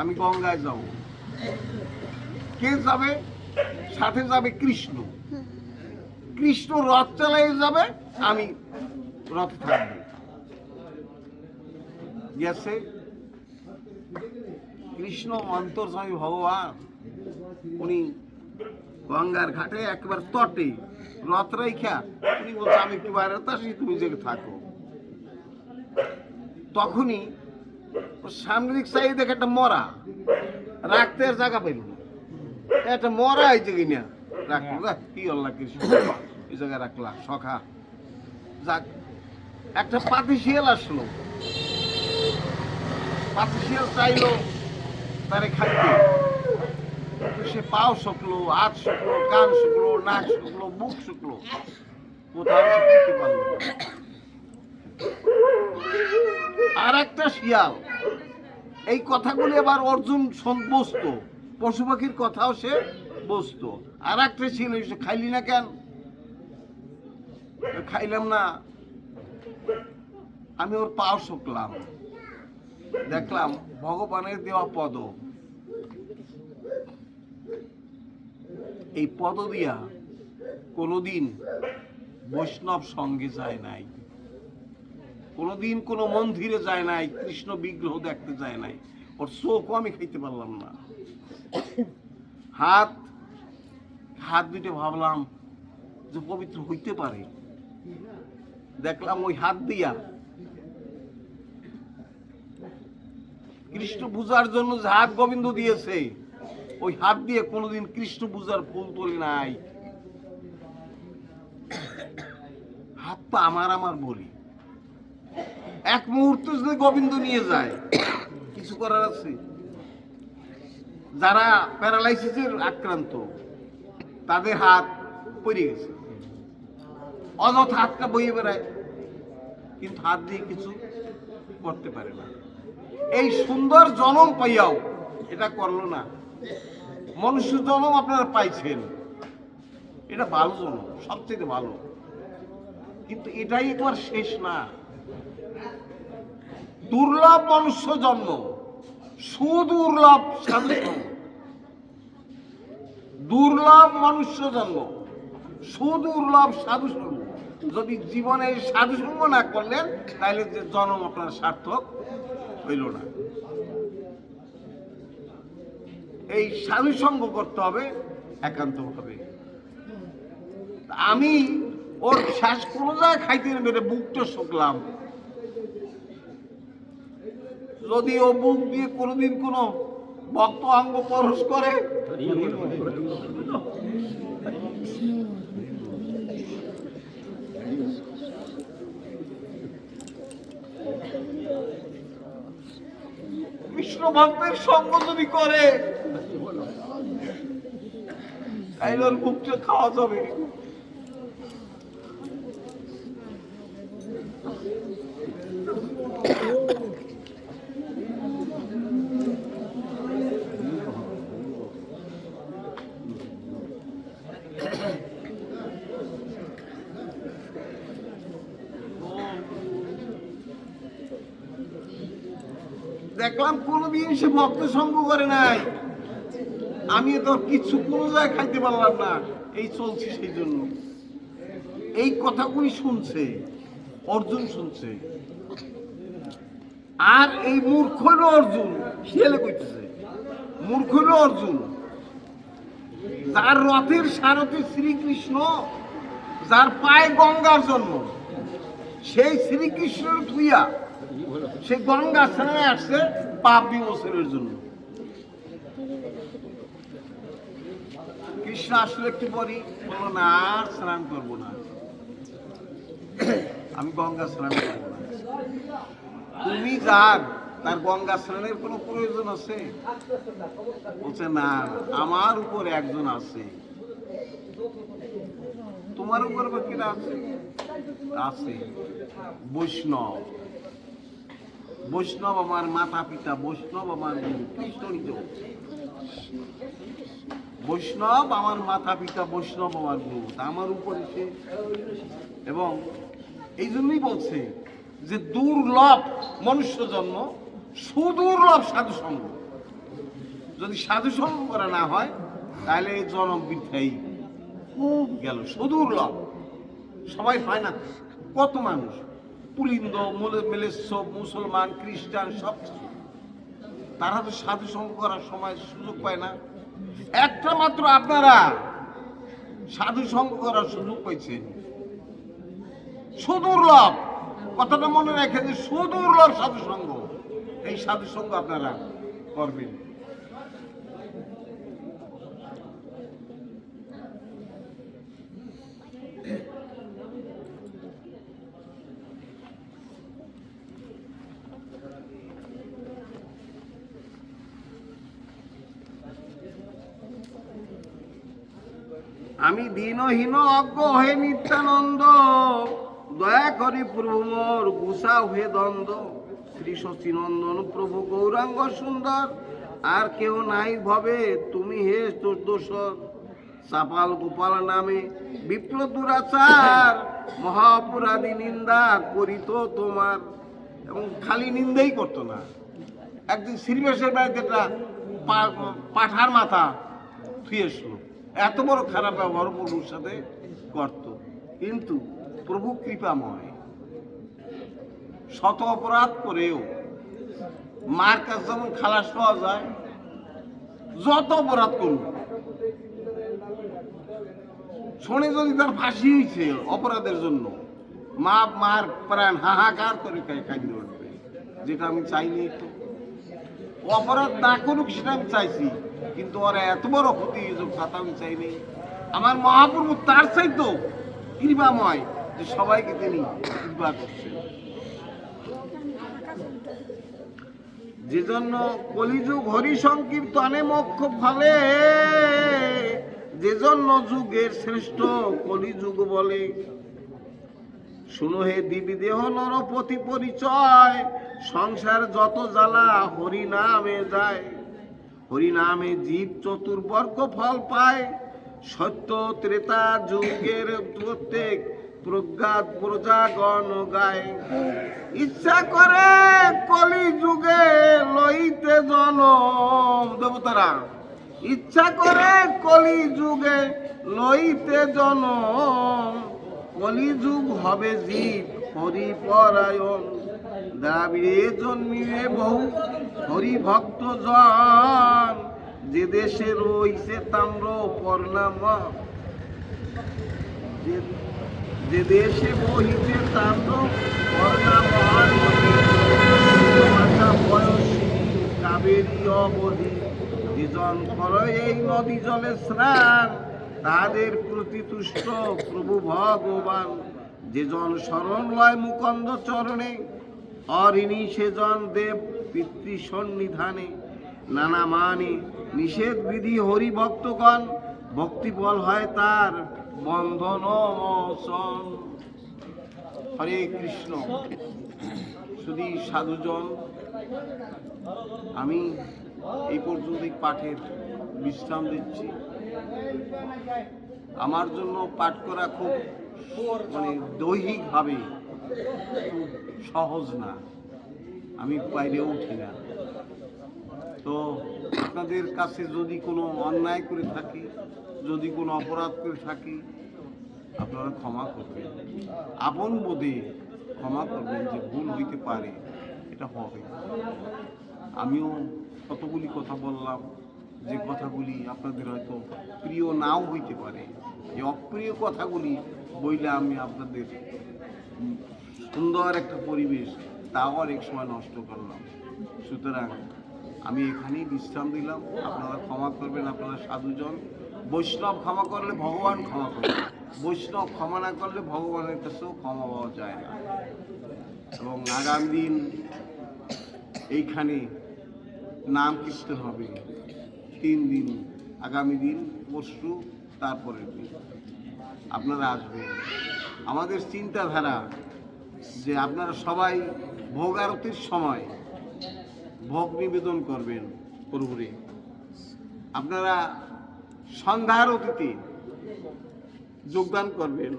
আমি গঙ্গায় যাব। কে যাবে? সাথে যাবে কৃষ্ণ। কৃষ্ণ রথ চালাই যাবে, আমি রথে থাকবো। গেছে কৃষ্ণ অন্তর্যামী ভগবান, উনি গঙ্গার ঘাটে একবার তটে রথ রাইখা উনি বলছে আমি একটু বাইরে আসি, তুমি যে থাকো। তখনই সামনে দিক চাই দেখে একটা মরা, রাখতে আর জায়গা পাইল না। একটা মরা হয়েছে কিনা রাখলো, কি আল্লাহ কৃষ্ণ এই জায়গায় রাখলাম সখা। যাক, একটা পাতি শিয়াল আসলো। পাতি শিয়াল চাইলো তারে খাইতে, সে পাও শুকলো, হাত শুকলো, কান শুকলো, নাক শুকলো, বুক শুকলো, কোথাও সে খেতে পারলো না। আর একটা শিয়াল, এই কথাগুলি আবার অর্জুন বসতো, পশু পাখির কথাও সে বসতো। আর একটা ছিল, খাইলি না কেন? খাইলাম না, আমি ওর পাও শুকলাম, দেখলাম ভগবানের দেওয়া পদ, এই পদ দিয়া কোনোদিন বৈষ্ণব সঙ্গে যায় নাই, কোনোদিন কোনো মন্দিরে যায় নাই, কৃষ্ণ বিগ্রহ দেখতে যায় নাই। ওর চোখও আমি খাইতে পারলাম না। হাত হাত দুটো ভাবলাম যে পবিত্র হইতে পারে, দেখলাম ওই হাত দিয়া কৃষ্ণ পূজার জন্য যে হাত গোবিন্দ দিয়েছে, ওই হাত দিয়ে কোনোদিন কৃষ্ণ পূজার ফুল তোলে নাই। হাত তো আমার আমার বলি, এক মুহূর্তে যদি গোবিন্দ নিয়ে যায় কিছু করার আছে? যারা প্যারালাইসিসের আক্রান্ত তাদের হাত পড়ে গেছে, অযথা হাতটা বইয়ে বেড়ায়, কিন্তু হাত দিয়ে কিছু করতে পারে না। এই সুন্দর জনম পাইয়াও এটা করলো না। মনুষ্য জনম আপনারা পাইছেন, এটা ভালো জনম, সবচেয়ে ভালো, কিন্তু এটাই একবার শেষ না। দুর্লভ মনুষ্য জন্ম, সুদুর্লভ সাধু জন্ম। দুর্লভ মনুষ্য জন্ম, সুদুর্লভ সাধু সঙ্গ। যদি জীবনে সাধু সঙ্গ না করলেন তাহলে যে জন্ম আপনার সার্থক হইল না। এই সাধু সঙ্গ করতে হবে একান্ত ভাবে। আমি ওর শ্বাস কোনো জায়গায় খাইতে মেরে বুকটা শুকলাম। যদি ও বুক দিয়ে কোনোদিন কোনো ভক্ত অঙ্গ পরশ করে, কৃষ্ণ ভক্তের সঙ্গ যদি করে, তাইলে ওর বুকটা খাওয়া যাবে। দেখলাম কোনোদিন সে ভক্ত সঙ্গ করে নাই। আমি তো কিছু কোনো জায়গায় খাইতে পারলাম না, এই চলছে। সেই জন্য এই কথাগুলি শুনছে অর্জুন, শুনছে। আর এই মূর্খ হলো অর্জুন, শিয়ালে কইতেছে মূর্খ হলো অর্জুন। যার রথের সারথি শ্রীকৃষ্ণ, যার পায়ে গঙ্গার জন্ম, সেই শ্রীকৃষ্ণের ধুইয়া সে গঙ্গা স্নানে আসছে পাপ বিমোচনের জন্য। কৃষ্ণ আসলে একটু পরই বললো না, আর স্নান করবো না, আমি গঙ্গা স্নান করবো না। তুমি যার, তার গঙ্গা স্নানের কোনো প্রয়োজন আছে? বলছে না, আমার উপর একজন আছে। তোমার উপর কিনা আছে? আছে বৈষ্ণব। বৈষ্ণব আমার মাতা পিতা, বৈষ্ণব আমার গুরু। কৃষ্ণ নিজেও বৈষ্ণব আমার মাতা পিতা, বৈষ্ণব আমার গুরু, আমার উপরে সে। এবং এই জন্যই বলছে যে দুর্লভ মনুষ্য জন্ম, সুদুর্লভ সাধু সঙ্গ। যদি সাধু সঙ্গ করা না হয় তাহলে এই জনম বৃথাই গেল। সুদূর্লভ, সবাই পায় না। কত মানুষ পুলিন্দ, মেলেচ্ছ, মুসলমান, খ্রিস্টান, সব তারা তো সাধু সঙ্গ করার সময় সুযোগ পায় না। একটা মাত্র আপনারা সাধু সঙ্গ করার সুযোগ পাইছেন। সুদুর্লভ, কথাটা মনে রাখেন যে সুদুর্লভ সাধু সঙ্গ। এই সাধু সঙ্গ আপনারা করবেন। আমি দীনহীন অজ্ঞ হয়ে নিত্যানন্দ, দয়া করি প্রভু মোর গুসা হয়ে দ্বন্দ্ব। শ্রী শচীনন্দন প্রভু গৌরাঙ্গ সুন্দর, আর কেউ নাই ভবে তুমি হে দোষর। চাপাল গোপাল নামে বিপ্ল দুরাচার, মহাপুরাধী নিন্দা করিত তোমার। এবং খালি নিন্দাই করতো না। একদিন শ্রীবেশের বাড়িতে একটা পাঠার মাথা থুয়েছিল। এত বড় খারাপ ব্যবহার প্রভুর সাথে করত, কিন্তু প্রভু কৃপাময়। শত অপরাধ করেও মার কাছে যেমন খালাস পাওয়া যায়, যত অপরাধ করুন শোনে যদি তার ফাঁসি হয়েছে অপরাধের জন্য, মার প্রাণ হাহাকার করে কাঁদিয়ে উঠবে। যেটা আমি চাইনি, তো অপরাধ না করুক সেটা আমি চাইছি, কিন্তু ওরা এত বড় ক্ষতি কথা আমি চাইনি। আমার মহাপ্রভু তার চাইতো কৃপাময়, যে সবাইকে তিনি কৃপা করছেন। যে জন্য কলিযুগ হরি সংকীর্তনে মোক্ষ ফলে, যে জন্য যুগের শ্রেষ্ঠ কলিযুগ বলে। শুনো হে দিবি দেহ নরপতি পরিচয়, সংসার যত জ্বালা হরি নামে যায়। হরি নামে জীব চতুর্বর্গ ফল পায়, সত্য ত্রেতা যুগের প্রত্যেক প্রজ্ঞাত প্রজাগণ গায়। ইচ্ছা করে কলি যুগে লইতে জনম, দেবতারা ইচ্ছা করে কলি যুগে লইতে জনম। কলিযুগ হবে জীব হরিপরায়ণ, দাবিরে জন্মিবে বহু হরি ভক্ত জন। যে দেশে রইছে তাম্র পর্ণাম, যে দেশে বহিছে তাম্র পর্ণাম, কাবেরী অবধি। যেজন করে এই নদী জলে স্নান, তাদের প্রতি তুষ্ট প্রভু ভগবান। যেজন শরণ লয় মুকন্দ চরণে, অঋণী সেজন দেব পিতৃ সন্নিধানে। নানা মানে নিষেধ বিধি হরি ভক্তগণ, ভক্তিফল হয় তার বন্ধন মোচন। হরে কৃষ্ণ। শুধু সাধুজন, আমি এই পর্যন্ত পাঠের বিশ্রাম দিচ্ছি। আমার জন্য পাঠ করা খুব দৈহিকভাবে খুব সহজ না, আমি বাইরে উঠি না। তো আপনাদের কাছে যদি কোনো অন্যায় করে থাকি, যদি কোনো অপরাধ করে থাকি, আপনারা ক্ষমা করবেন। আপন বোধে ক্ষমা করবেন, যে ভুল হইতে পারে, এটা হবে। আমিও কতগুলি কথা বললাম, যে কথাগুলি আপনাদের হয়তো প্রিয় নাও হইতে পারে। যে অপ্রিয় কথাগুলি বইলে আমি আপনাদের সুন্দর একটা পরিবেশ তাও অনেক সময় নষ্ট করলাম। সুতরাং আমি এখানেই বিশ্রাম দিলাম। আপনারা ক্ষমা করবেন, আপনারা সাধুজন। বৈষ্ণব ক্ষমা করলে ভগবান ক্ষমা করবে, বৈষ্ণব ক্ষমা না করলে ভগবানের কাছেও ক্ষমা পাওয়া যায় না। এবং আগামী দিন এইখানে নাম কীর্তন হবে 3 দিন, আগামী দিন, পরশু, তারপরের দিন আপনারা আসবেন। আমাদের চিন্তাধারা যে আপনারা সবাই ভোগ আরতির সময় ভোগ নিবেদন করবেন প্রভুরে। আপনারা সন্ধ্যা আরতিতে যোগদান করবেন।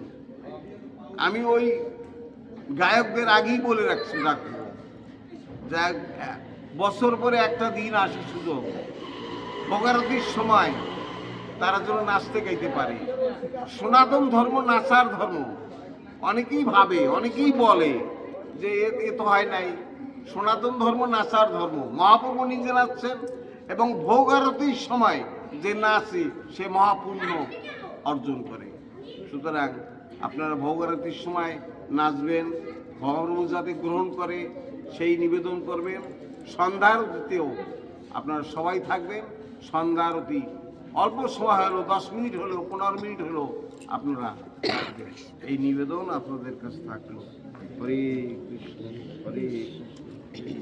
আমি ওই গায়কদের আগেই বলে রাখবো, যা বছর পরে একটা দিন আসে সুযোগ, ভোগারতির সময় তারা যেন নাচতে গাইতে পারে। সনাতন ধর্ম নাচার ধর্ম। অনেকেই ভাবে, অনেকেই বলে যে এ তো হয় নাই। সনাতন ধর্ম নাচার ধর্ম। মহাপ্রভু নিজে নাচছেন এবং ভোগ আরতির সময় যে নাচে সে মহাপুণ্য অর্জন করে। সুতরাং আপনারা ভোগ আরতির সময় নাচবেন, মহাপ্রভু যাতে গ্রহণ করে সেই নিবেদন করবেন। সন্ধ্যা আরতিতেও আপনারা সবাই থাকবেন। সন্ধ্যা আরতি অল্প সময় হলো, 10 মিনিট হলেও, 15 মিনিট হলেও আপনারা থাকবেন, এই নিবেদন আপনাদের কাছে থাকলো। হরে কৃষ্ণ, হরে কৃষ্ণ।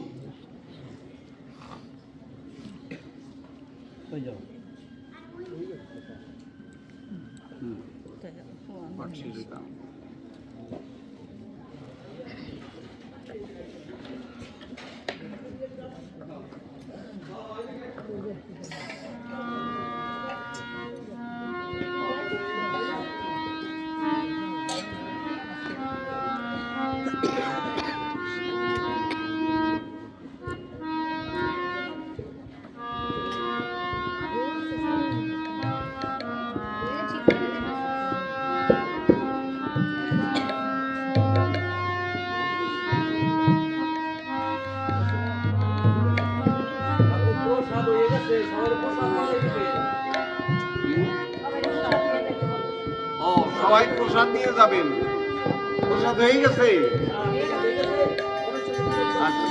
সবাই প্রসাদ নিয়ে যাবেন। প্রসাদ হয়ে গেছে? আচ্ছা।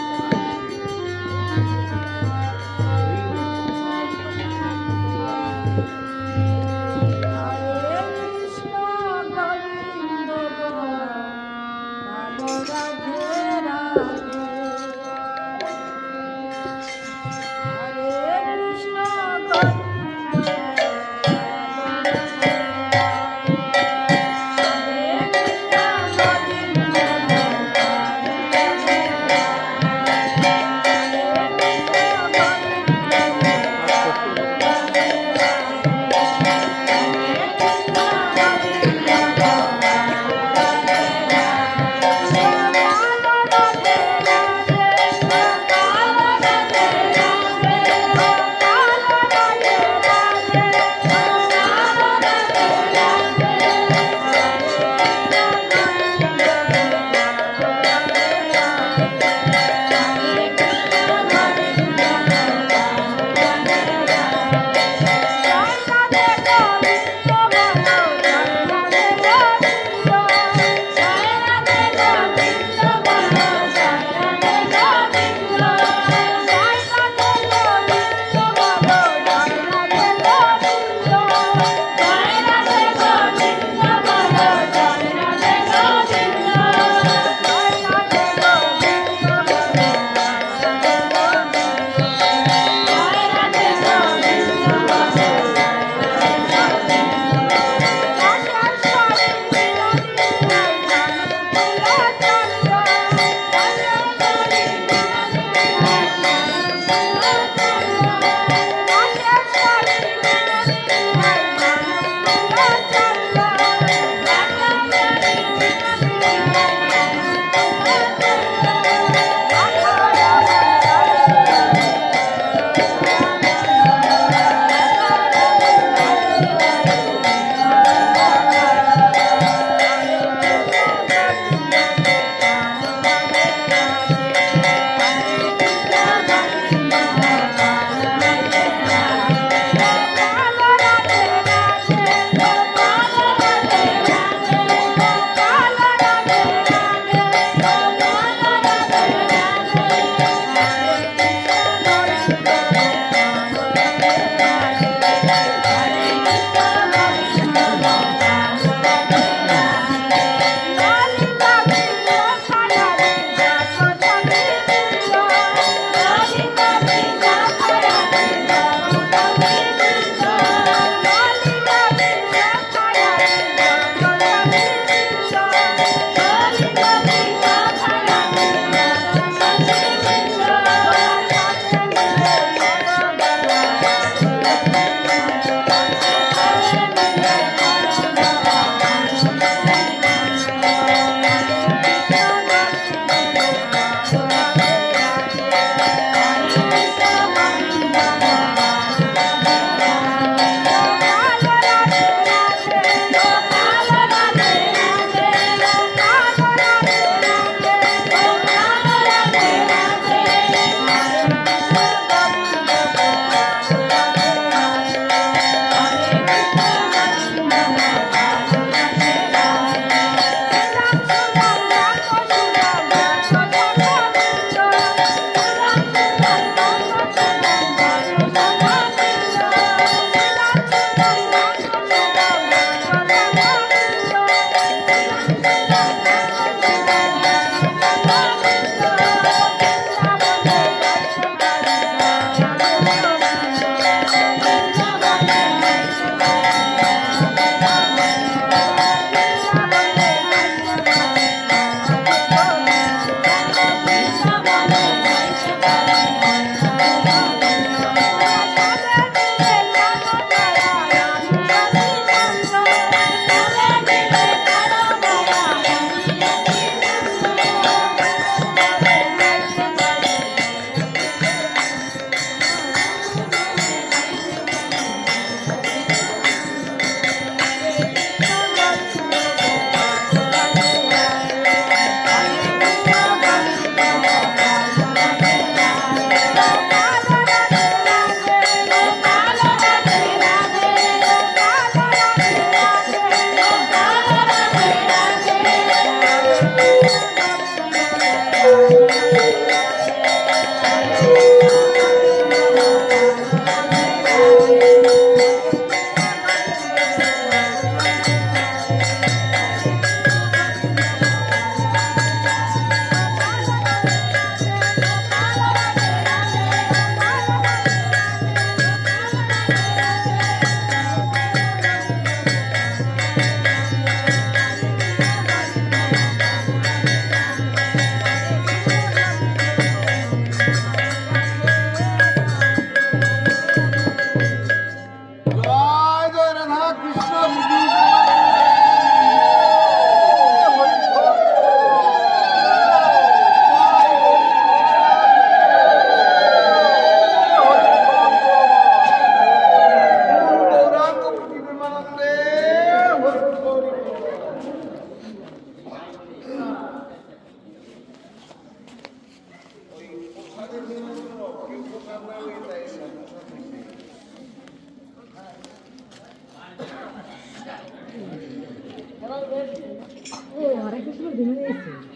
শ্বশুর বাড়ি হয়েছে